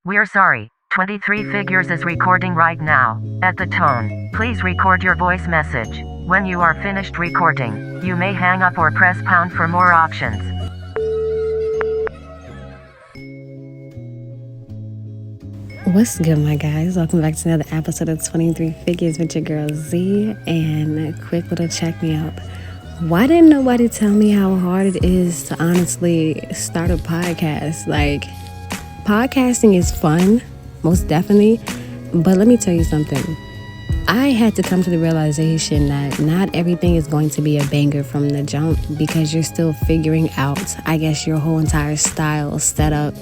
We're sorry. 23 Figures is recording right now. At the tone, please record your voice message. When you are finished recording, you may hang up or press pound for more options. What's good, my guys? Welcome back to another episode of 23 Figures with your girl Z. And a quick little check me up. Why didn't nobody tell me how hard it is to honestly start a podcast? Like, podcasting is fun, most definitely. But let me tell you something. I had to come to the realization that not everything is going to be a banger from the jump because you're still figuring out, I guess, your whole entire style, setup,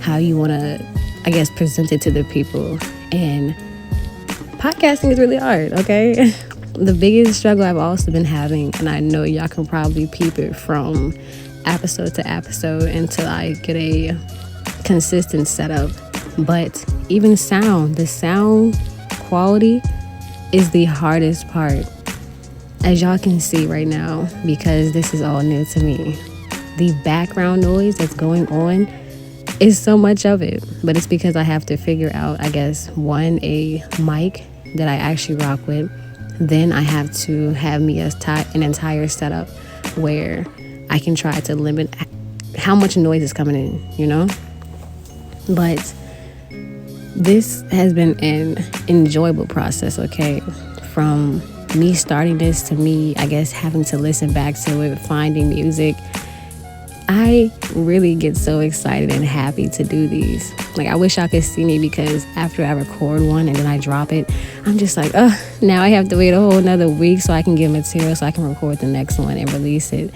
how you want to, I guess, present it to the people. And podcasting is really hard, okay? The biggest struggle I've also been having, and I know y'all can probably peep it from episode to episode until I get a consistent setup. But even the sound quality is the hardest part, as y'all can see right now, because this is all new to me. The background noise that's going on is so much of it, but it's because I have to figure out, I guess, a mic that I actually rock with. Then I have to have me an entire setup where I can try to limit how much noise is coming in, you know? But this has been an enjoyable process, okay? From me starting this to me, I guess, having to listen back to it, finding music. I really get so excited and happy to do these. Like, I wish y'all could see me, because after I record one and then I drop it, I'm just like, now I have to wait a whole another week so I can get material so I can record the next one and release it.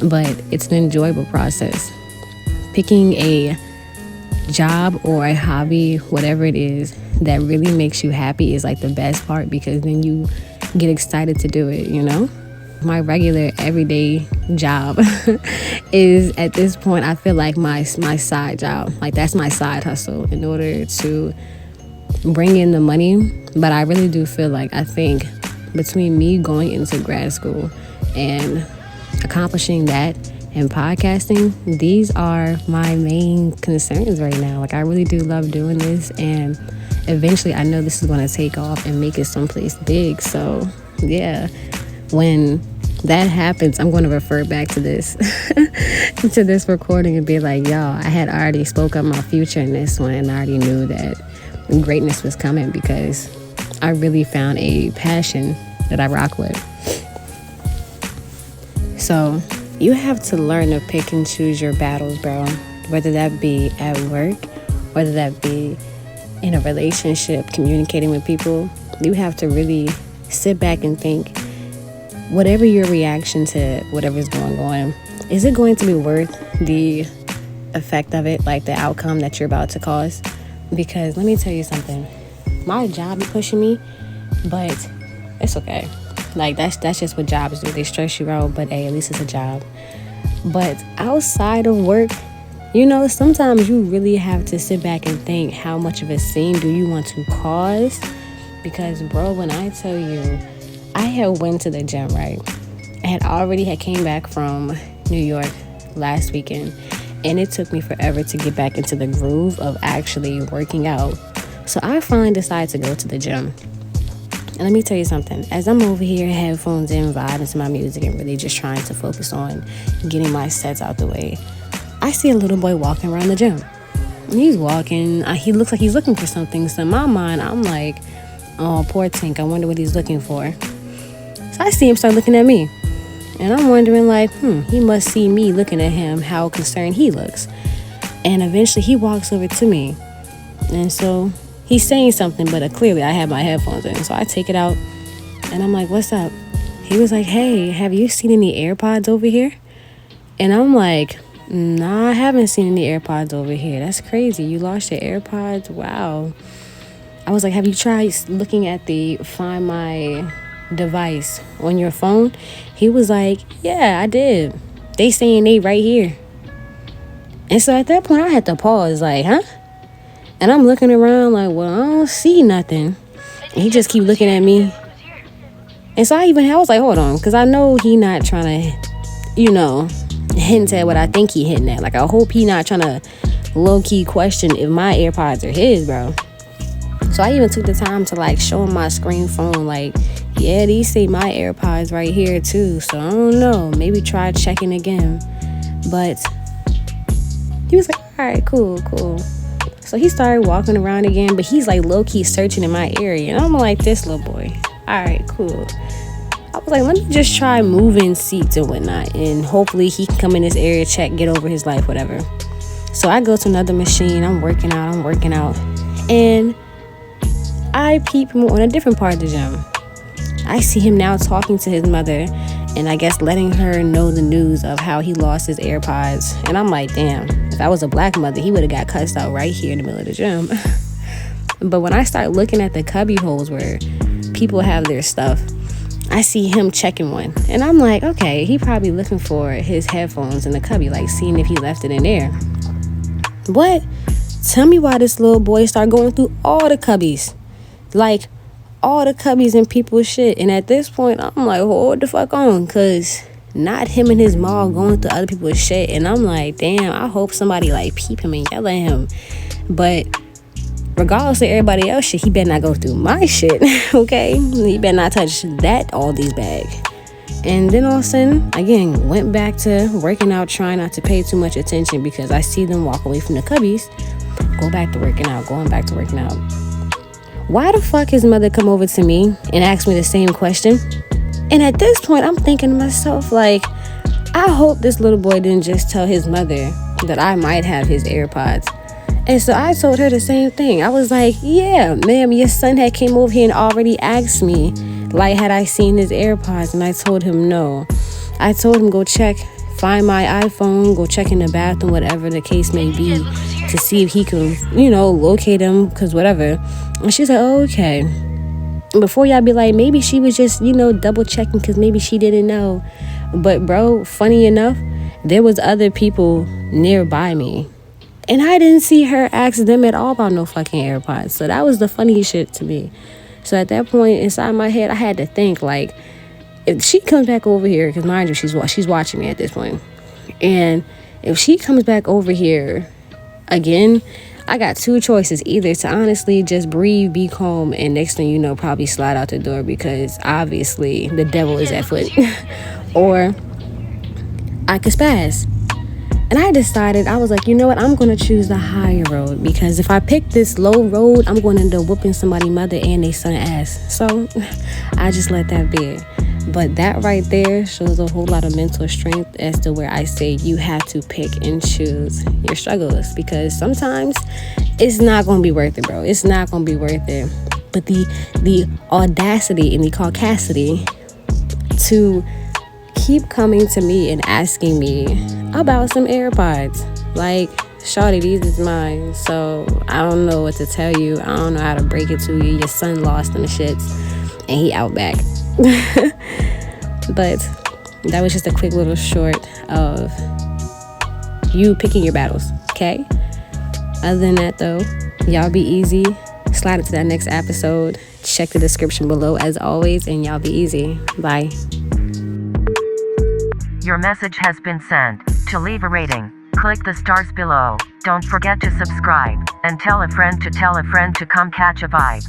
But it's an enjoyable process. Picking a job or a hobby, whatever it is, that really makes you happy is like the best part, because then you get excited to do it, you know? My regular everyday job is, at this point, I feel like my side job. Like, that's my side hustle in order to bring in the money. But I really do feel like, I think between me going into grad school and accomplishing that and podcasting, these are my main concerns right now. Like, I really do love doing this, and eventually I know this is going to take off and make it someplace big. So yeah, when that happens, I'm going to refer back to this to this recording and be like, y'all, I had already spoke up my future in this one, and I already knew that greatness was coming, because I really found a passion that I rock with. So you have to learn to pick and choose your battles, bro. Whether that be at work, whether that be in a relationship, communicating with people, you have to really sit back and think, whatever your reaction to whatever's going on, is it going to be worth the effect of it, like the outcome that you're about to cause? Because let me tell you something, my job be pushing me, but it's okay. Like, that's just what jobs do. They stress you out, but hey, at least it's a job. But outside of work, you know, sometimes you really have to sit back and think, how much of a scene do you want to cause? Because, bro, when I tell you, I had went to the gym, right? I had came back from New York last weekend, and it took me forever to get back into the groove of actually working out. So I finally decided to go to the gym. And let me tell you something. As I'm over here, headphones in, vibing to my music, and really just trying to focus on getting my sets out the way, I see a little boy walking around the gym. And he's walking. He looks like he's looking for something. So in my mind, I'm like, oh, poor Tink. I wonder what he's looking for. So I see him start looking at me. And I'm wondering, like, he must see me looking at him, how concerned he looks. And eventually he walks over to me. And so he's saying something, but clearly I have my headphones in. So I take it out, and I'm like, what's up? He was like, hey, have you seen any AirPods over here? And I'm like, nah, I haven't seen any AirPods over here. That's crazy. You lost your AirPods? Wow. I was like, have you tried looking at the Find My device on your phone? He was like, yeah, I did. They saying they right here. And so at that point, I had to pause, like, huh? And I'm looking around like, well, I don't see nothing. And he just keep looking at me. And so I was like, hold on, because I know he not trying to, hint at what I think he hitting at. Like, I hope he not trying to low-key question if my AirPods are his, bro. So I even took the time to like show him my screen phone, like, yeah, these say my AirPods right here too. So I don't know, maybe try checking again. But he was like, all right, cool. So he started walking around again, but he's like low-key searching in my area. And I'm like, this little boy, all right, cool. I was like, let me just try moving seats and whatnot, and hopefully he can come in this area, check, get over his life, whatever. So I go to another machine. I'm working out. And I peep him on a different part of the gym. I see him now talking to his mother, and I guess letting her know the news of how he lost his AirPods. And I'm like, damn, if I was a black mother, he would have got cussed out right here in the middle of the gym. But when I start looking at the cubby holes where people have their stuff, I see him checking one. And I'm like, okay, he probably looking for his headphones in the cubby, like seeing if he left it in there. What? Tell me why this little boy started going through all the cubbies. Like, all the cubbies and people's shit. And at this point, I'm like, hold the fuck on. Because not him and his mom going through other people's shit. And I'm like, damn, I hope somebody like peep him and yell at him. But regardless of everybody else shit, he better not go through my shit, okay? He better not touch that Aldi's bag. And then all of a sudden, again, went back to working out, trying not to pay too much attention because I see them walk away from the cubbies, going back to working out. Why the fuck his mother come over to me and ask me the same question? And at this point, I'm thinking to myself, like, I hope this little boy didn't just tell his mother that I might have his AirPods. And so I told her the same thing. I was like, yeah, ma'am, your son had came over here and already asked me, like, had I seen his AirPods? And I told him no. I told him go check, find my iPhone, go check in the bathroom, whatever the case may be, to see if he can, locate them, because whatever. And she's like, oh, okay. Before y'all be like, maybe she was just, double checking because maybe she didn't know. But bro, funny enough, there was other people nearby me. And I didn't see her ask them at all about no fucking AirPods. So that was the funniest shit to me. So at that point, inside my head, I had to think, like, if she comes back over here, because mind you, she's watching me at this point. And if she comes back over here again, I got two choices. Either to honestly just breathe, be calm, and next thing you know, probably slide out the door because obviously the devil is at foot. Or I could spaz. And I decided, I was like, you know what? I'm going to choose the higher road because if I pick this low road, I'm going to end up whooping somebody's mother and their son ass. So I just let that be. But that right there shows a whole lot of mental strength as to where I say you have to pick and choose your struggles because sometimes it's not going to be worth it, bro. It's not going to be worth it. But the audacity and the caucasity to keep coming to me and asking me about some AirPods. Like, shawty, these is mine. So I don't know what to tell you. I don't know how to break it to you. Your son lost them shits and he out back. But that was just a quick little short of you picking your battles, okay? Other than that though, y'all be easy. Slide into that next episode. Check the description below as always, and y'all be easy. Bye. Your message has been sent. To leave a rating, click the stars below. Don't forget to subscribe, and tell a friend to come catch a vibe.